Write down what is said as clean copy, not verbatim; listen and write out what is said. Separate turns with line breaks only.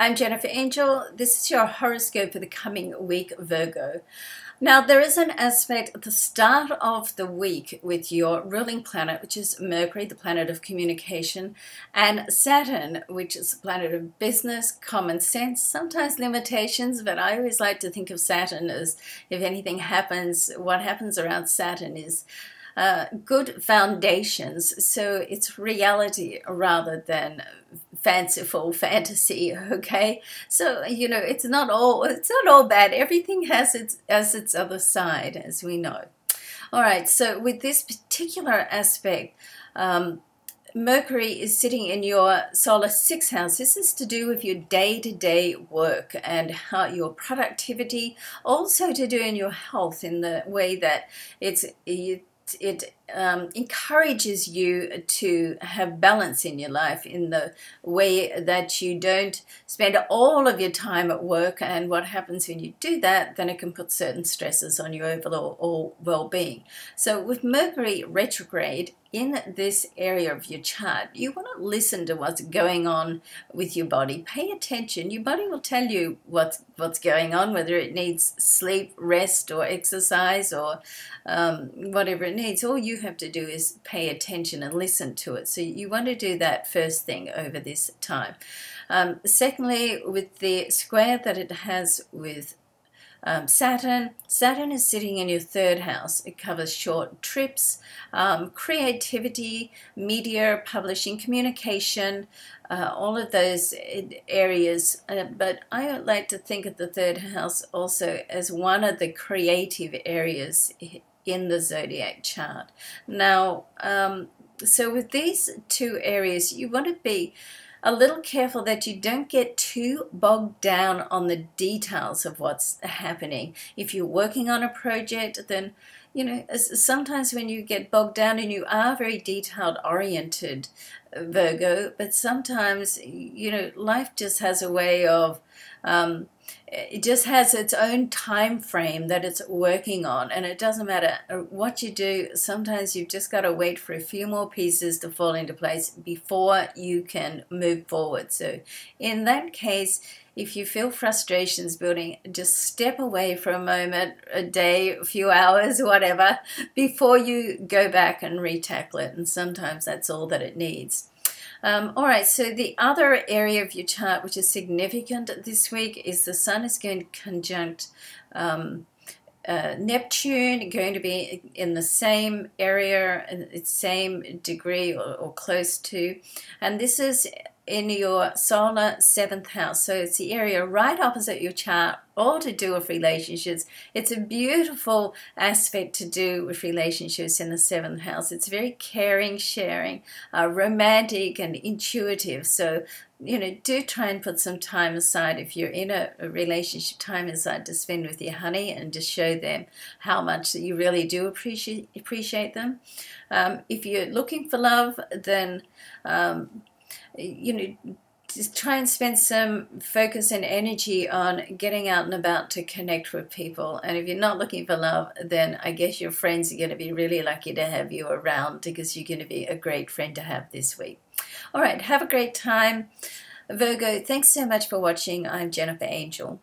I'm Jennifer Angel. This is your horoscope for the coming week, Virgo. Now, there is an aspect at the start of the week with your ruling planet, which is Mercury, the planet of communication, and Saturn, which is the planet of business, common sense, sometimes limitations, but I always like to think of Saturn as if anything happens, what happens around Saturn is good foundations, so it's reality rather than fanciful fantasy. Okay, so it's not all bad. Everything has its other side, as we know. All right, so with this particular aspect, Mercury is sitting in your solar sixth house. This is to do with your day-to-day work and how your productivity, also to do in your health, in the way that it encourages you to have balance in your life, in the way that you don't spend all of your time at work. And what happens when you do that, then it can put certain stresses on your overall well-being. So with Mercury retrograde in this area of your chart, you want to listen to what's going on with your body. Pay attention. Your body will tell you what's going on, whether it needs sleep, rest, or exercise, or whatever it needs. All you have to do is pay attention and listen to it. So you want to do that first thing over this time. Secondly, with the square that it has with Saturn is sitting in your third house. It covers short trips, creativity, media, publishing, communication, all of those areas. But I like to think of the third house also as one of the creative areas in the zodiac chart. Now, so with these two areas, you want to be a little careful that you don't get too bogged down on the details of what's happening. If you're working on a project, then sometimes when you get bogged down, and you are very detailed oriented, Virgo, but sometimes life just has a way of it just has its own time frame that it's working on, and it doesn't matter what you do. Sometimes you've just got to wait for a few more pieces to fall into place before you can move forward. So in that case, if you feel frustrations building, just step away for a moment, a day, a few hours, whatever, before you go back and retackle it. And sometimes that's all that it needs. All right, so the other area of your chart which is significant this week is the Sun is going to conjunct Neptune, going to be in the same area, its same degree or close to, and this is in your solar seventh house. So it's the area right opposite your chart, all to do with relationships. It's a beautiful aspect to do with relationships in the seventh house. It's very caring, sharing, romantic, and intuitive. So do try and put some time aside, if you're in a relationship, time aside to spend with your honey and just show them how much that you really do appreciate them. If you're looking for love, then just try and spend some focus and energy on getting out and about to connect with people. And if you're not looking for love, then I guess your friends are going to be really lucky to have you around, because you're going to be a great friend to have this week. All right, have a great time, Virgo. Thanks so much for watching. I'm Jennifer Angel.